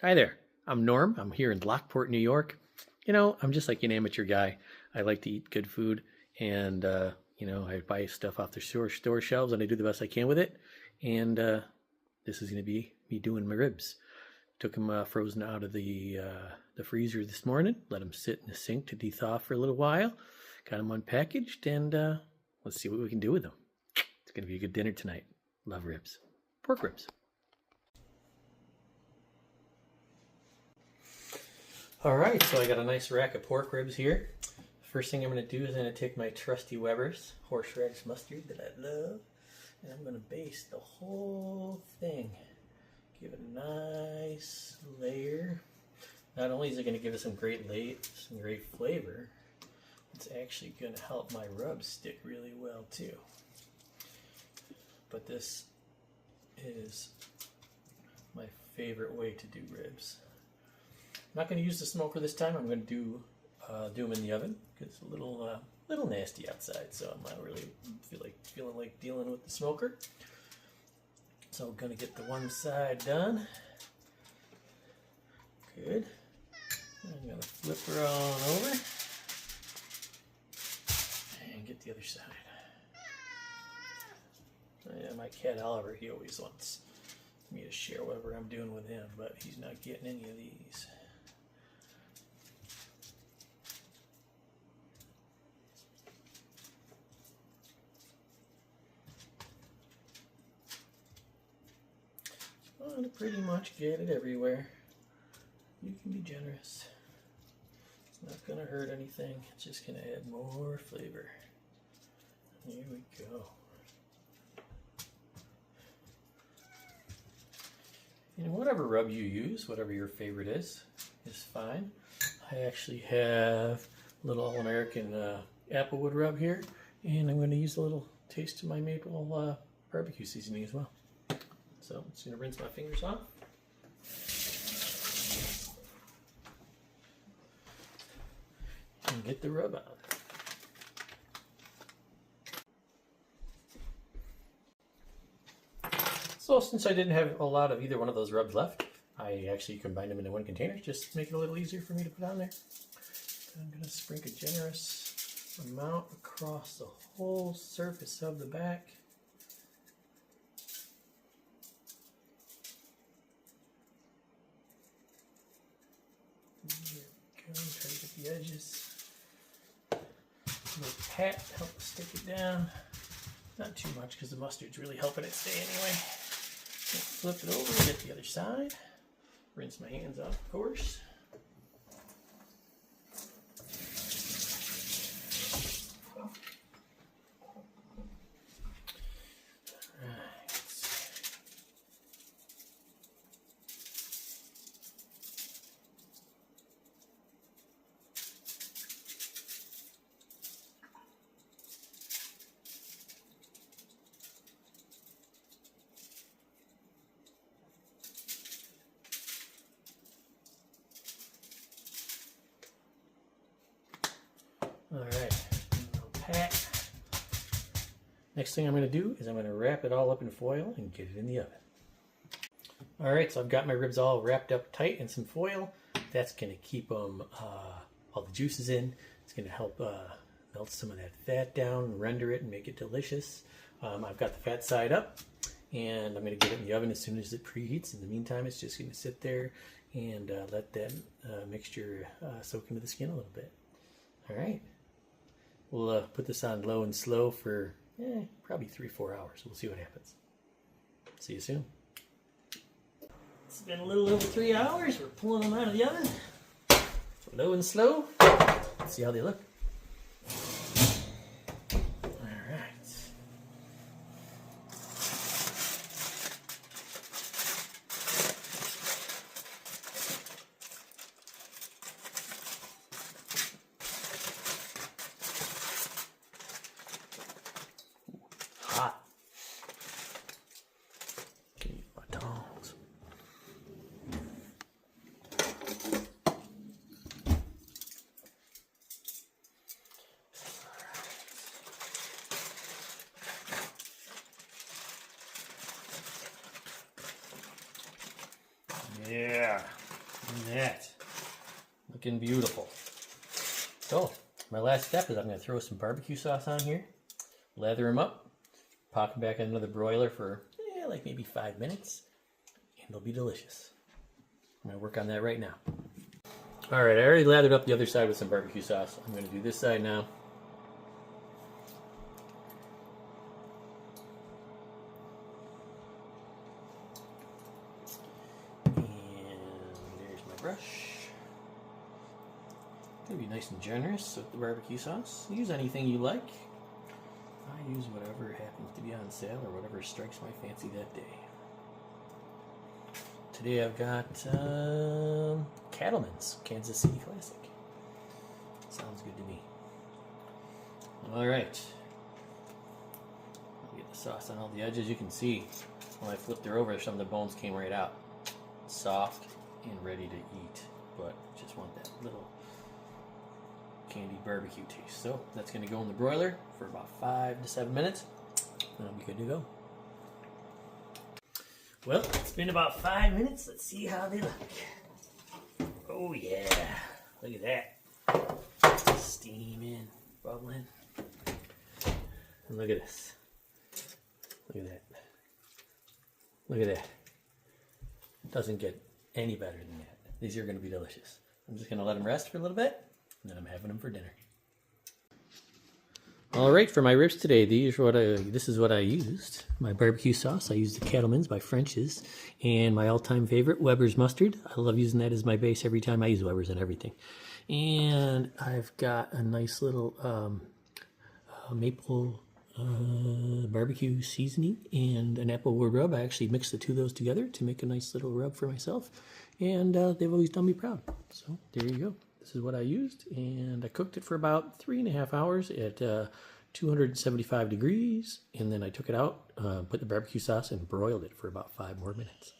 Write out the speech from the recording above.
Hi there, I'm Norm. I'm here in Lockport, New York. You know, I'm just like an amateur guy. I like to eat good food and, I buy stuff off the store shelves and I do the best I can with it. And this is going to be me doing my ribs. Took them frozen out of the freezer this morning, let them sit in the sink to de-thaw for a little while. Got them unpackaged and let's see what we can do with them. It's going to be a good dinner tonight. Love ribs. Pork ribs. All right, so I got a nice rack of pork ribs here. First thing I'm going to do is I'm going to take my trusty Weber's horseradish mustard that I love, and I'm going to baste the whole thing. Give it a nice layer. Not only is it going to give it some great flavor, it's actually going to help my rubs stick really well too. But this is my favorite way to do ribs. I'm not going to use the smoker this time. I'm going to do them in the oven because it's a little nasty outside, so I'm not really feeling like dealing with the smoker. So I'm going to get the one side done. Good. I'm going to flip her on over and get the other side. Yeah, my cat Oliver, he always wants me to share whatever I'm doing with him, but he's not getting any of these. To pretty much get it everywhere. You can be generous. It's not going to hurt anything. It's just going to add more flavor. Here we go. Whatever rub you use, whatever your favorite is fine. I actually have a little All-American applewood rub here, and I'm going to use a little taste of my maple barbecue seasoning as well. So I'm just going to rinse my fingers off. And get the rub on. So since I didn't have a lot of either one of those rubs left, I actually combined them into one container just to make it a little easier for me to put on there. I'm going to sprinkle a generous amount across the whole surface of the back. There we go. Try to get the edges. A little pat to help stick it down. Not too much because the mustard's really helping it stay anyway. Flip it over and get the other side. Rinse my hands off, of course. Alright, pat. Next thing I'm going to do is I'm going to wrap it all up in foil and get it in the oven. Alright, so I've got my ribs all wrapped up tight in some foil. That's going to keep them, all the juices in. It's going to help melt some of that fat down, render it, and make it delicious. I've got the fat side up, and I'm going to get it in the oven as soon as it preheats. In the meantime, it's just going to sit there and let that mixture soak into the skin a little bit. Alright. We'll put this on low and slow for probably 3-4 hours. We'll see what happens. See you soon. It's been a little over 3 hours. We're pulling them out of the oven. Low and slow. Let's see how they look. Hot. Give me my tongs. Yeah. Look at that. Looking beautiful. So, my last step is I'm going to throw some barbecue sauce on here, lather them up, pop them back in another broiler for like maybe 5 minutes, and they'll be delicious. I'm going to work on that right now. Alright, I already lathered up the other side with some barbecue sauce. I'm going to do this side now. And there's my brush. Gonna be nice and generous with the barbecue sauce. Use anything you like. I use whatever happens to be on sale or whatever strikes my fancy that day. Today I've got Cattleman's Kansas City Classic. Sounds good to me. Alright. Get the sauce on all the edges. You can see when I flipped her over, some of the bones came right out. Soft and ready to eat, but just want that little candy barbecue taste. So that's going to go in the broiler for about 5 to 7 minutes, and I'll be good to go. Well, it's been about 5 minutes. Let's see how they look. Oh yeah, look at that. Steaming, bubbling. And look at this. Look at that. Look at that. Doesn't get any better than that. These are going to be delicious. I'm just going to let them rest for a little bit, and then I'm having them for dinner. All right, for my ribs today, this is what I used. My barbecue sauce, I used the Cattleman's by French's, and my all-time favorite, Weber's mustard. I love using that as my base every time. I use Weber's and everything. And I've got a nice little maple barbecue seasoning and an applewood rub. I actually mixed the two of those together to make a nice little rub for myself, and they've always done me proud. So there you go. This is what I used, and I cooked it for about 3.5 hours at 275 degrees, and then I took it out, put the barbecue sauce, and broiled it for about 5 more minutes.